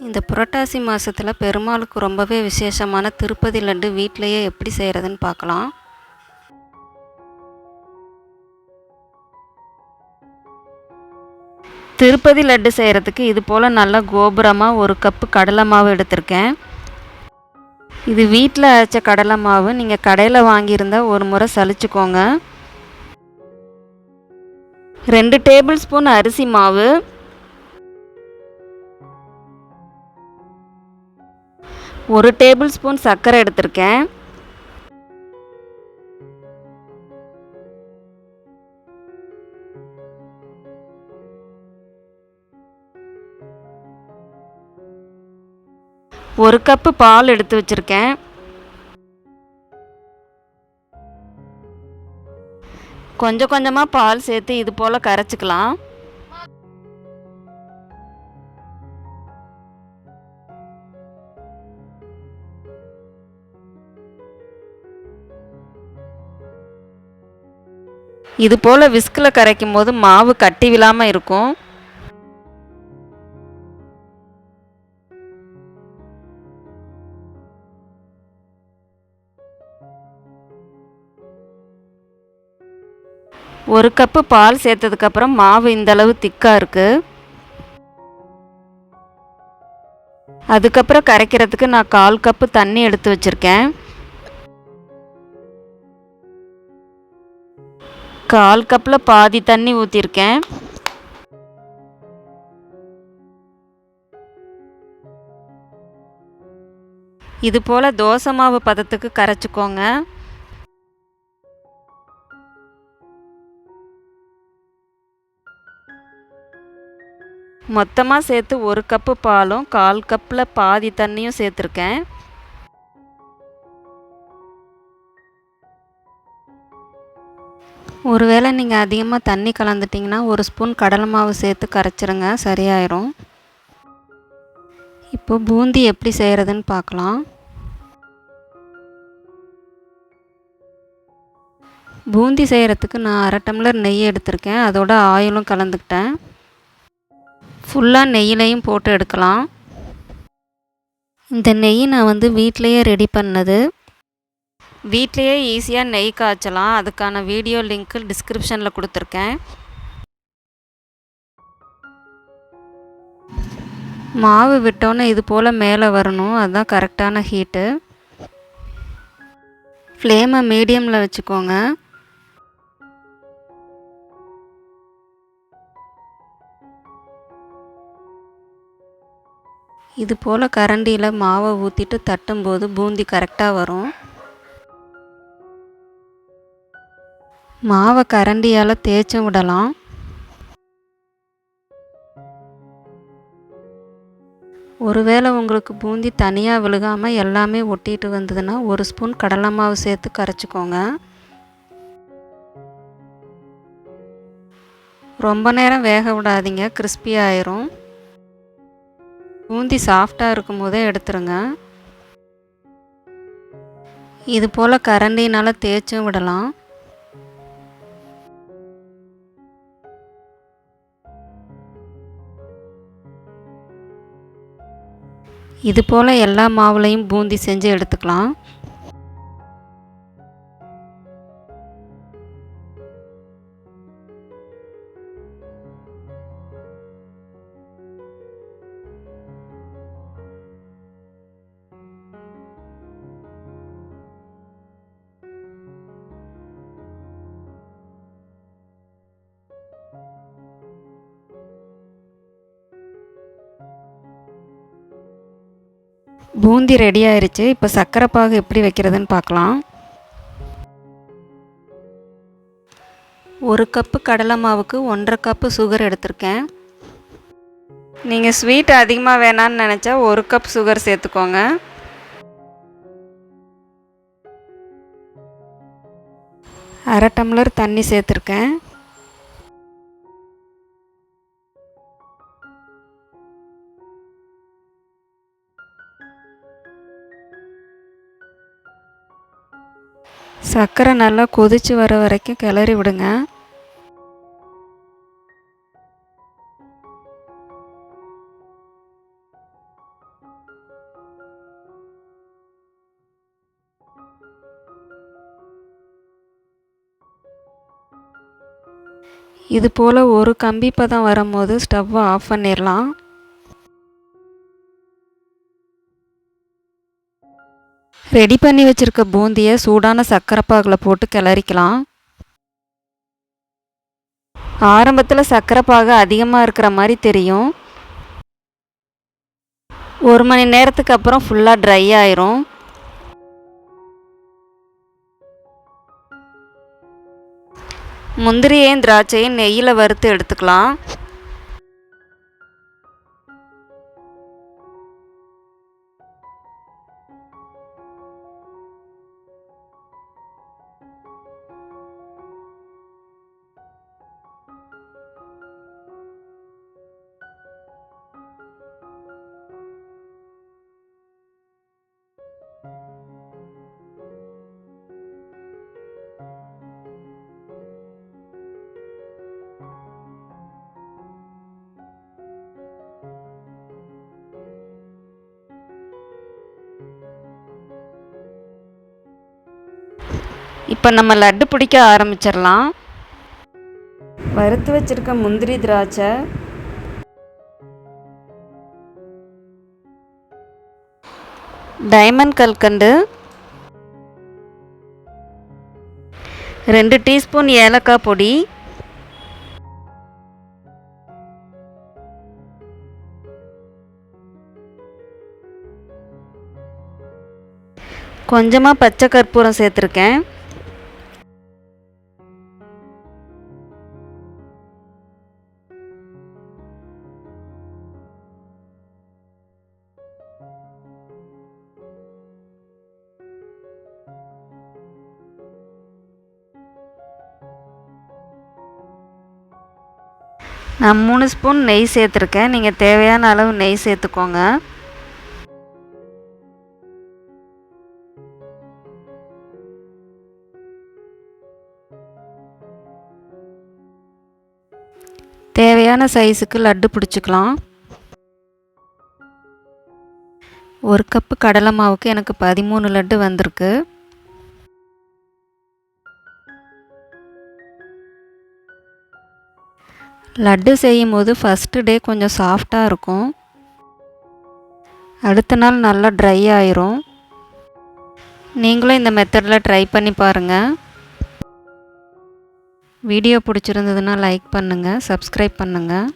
இந்த புரட்டாசி மாதத்தில் பெருமாளுக்கு ரொம்பவே விசேஷமான திருப்பதி லட்டு வீட்டிலையே எப்படி செய்கிறதுன்னு பார்க்கலாம். திருப்பதி லட்டு செய்கிறதுக்கு இது போல் நல்லா கோபுரமாக 1 கப்பு கடலை மாவு எடுத்திருக்கேன். இது வீட்டில் அரைச்ச கடலை மாவு. நீங்கள் கடையில் வாங்கியிருந்தால் ஒரு முறை சலிச்சுக்கோங்க. 2 டேபிள் ஸ்பூன் அரிசி மாவு, 1 டேபிள் ஸ்பூன் சர்க்கரை எடுத்திருக்கேன். ஒரு கப்பு பால் எடுத்து வச்சுருக்கேன். கொஞ்சம் கொஞ்சமாக பால் சேர்த்து இது போல் கரைச்சிக்கலாம். இது போல் விஸ்கில் கரைக்கும் போது மாவு கட்டி விழாமல் இருக்கும். ஒரு கப்பு பால் சேர்த்ததுக்கப்புறம் மாவு இந்தளவு திக்காக இருக்குது. அதுக்கப்புறம் கரைக்கிறதுக்கு நான் 1/4 கப்பு தண்ணி எடுத்து வச்சுருக்கேன். 1/4 கப்பில் பாதி தண்ணி ஊற்றிருக்கேன். இது போல் தோசை மாவு பதத்துக்கு கரைச்சிக்கோங்க. மொத்தமாக சேர்த்து 1 கப்பு பாலும் 1/4 கப்பில் பாதி தண்ணியும் சேர்த்துருக்கேன். ஒருவேளை நீங்கள் அதிகமாக தண்ணி கலந்துட்டிங்கன்னா 1 ஸ்பூன் கடலை மாவு சேர்த்து கரைச்சிருங்க, சரியாயிரும். இப்போ பூந்தி எப்படி செய்கிறதுன்னு பார்க்கலாம். பூந்தி செய்கிறதுக்கு நான் 1/2 டம்ளர் நெய் எடுத்திருக்கேன். அதோட ஆயிலும் கலந்துக்கிட்டேன். ஃபுல்லாக நெய்யிலையும் போட்டு எடுக்கலாம். இந்த நெய் நான் வீட்டிலையே ரெடி பண்ணது. வீட்டிலையே ஈஸியாக நெய் காய்ச்சலாம். அதுக்கான வீடியோ லிங்க்கு டிஸ்கிரிப்ஷனில் கொடுத்துருக்கேன். மாவு விட்டோன்னே இது போல் மேலே வரணும். அதுதான் கரெக்டான ஹீட்டு. ஃப்ளேமை மீடியமில் வச்சுக்கோங்க. இது போல் கரண்டியில் மாவை ஊற்றிட்டு தட்டும்போது பூந்தி கரெக்டாக வரும். மாவை கரண்டியால் தேய்ச்சும் விடலாம். ஒருவேளை உங்களுக்கு பூந்தி தனியாக விழுகாமல் எல்லாமே ஒட்டிட்டு வந்ததுன்னா 1 ஸ்பூன் கடலை மாவு சேர்த்து கரைச்சிக்கோங்க. ரொம்ப நேரம் வேக விடாதீங்க, கிறிஸ்பி ஆயிரும். பூந்தி சாஃப்டாக இருக்கும் போதே எடுத்துருங்க. இது போல் கரண்டினால் தேய்ச்சும் விடலாம். இது போல் எல்லா மாவுலையும் பூந்தி செஞ்சு எடுத்துக்கலாம். பூந்தி ரெடி ஆயிடுச்சு. இப்போ சர்க்கரை பாகு எப்படி வைக்கிறதுன்னு பார்க்கலாம். 1 கப்பு கடலை மாவுக்கு 1/2 கப்பு சுகர் எடுத்திருக்கேன். நீங்கள் ஸ்வீட் அதிகமாக வேணான்னு நினச்சா 1 கப் சுகர் சேர்த்துக்கோங்க. அரை டம்ளர் தண்ணி சேர்த்துருக்கேன். சர்க்கரை நல்லா கொதித்து வர வரைக்கும் கிளறி விடுங்க. இது போல் ஒரு கம்பி பதம் வரும்போது ஸ்டவ்வை ஆஃப் பண்ணிடலாம். ரெடி பண்ணி வச்சுருக்க பூந்தியை சூடான சர்க்கரை பாகில் போட்டு கிளறிக்கலாம். ஆரம்பத்தில் சர்க்கரை பாகு அதிகமாக இருக்கிற மாதிரி தெரியும். 1 மணி நேரத்துக்கு அப்புறம் ஃபுல்லாக ட்ரை ஆயிரும். முந்திரியையும் திராட்சையும் நெய்யில் வறுத்து எடுத்துக்கலாம். இப்போ நம்ம லட்டு பிடிக்க ஆரம்பிச்சிடலாம். வறுத்து வச்சுருக்க முந்திரி திராட்சை, டைமண்ட் கல்கண்டு, 2 டீஸ்பூன் ஏலக்காய் பொடி, கொஞ்சமாக பச்சை கற்பூரம் சேர்த்துருக்கேன். நான் 3 ஸ்பூன் நெய் சேர்த்துருக்கேன். நீங்கள் தேவையான அளவு நெய் சேர்த்துக்கோங்க. தேவையான சைஸுக்கு லட்டு பிடிச்சிக்கலாம். 1 கப்பு கடலை மாவுக்கு எனக்கு 13 லட்டு வந்திருக்கு. லட்டு செய்யும்போது ஃபஸ்ட்டு டே கொஞ்சம் சாஃப்டாக இருக்கும். அடுத்த நாள் நல்லா ட்ரை ஆயிரும். நீங்களும் இந்த மெத்தடில் ட்ரை பண்ணி பாருங்கள். வீடியோ பிடிச்சிருந்ததுன்னா லைக் பண்ணுங்கள், சப்ஸ்கிரைப் பண்ணுங்கள்.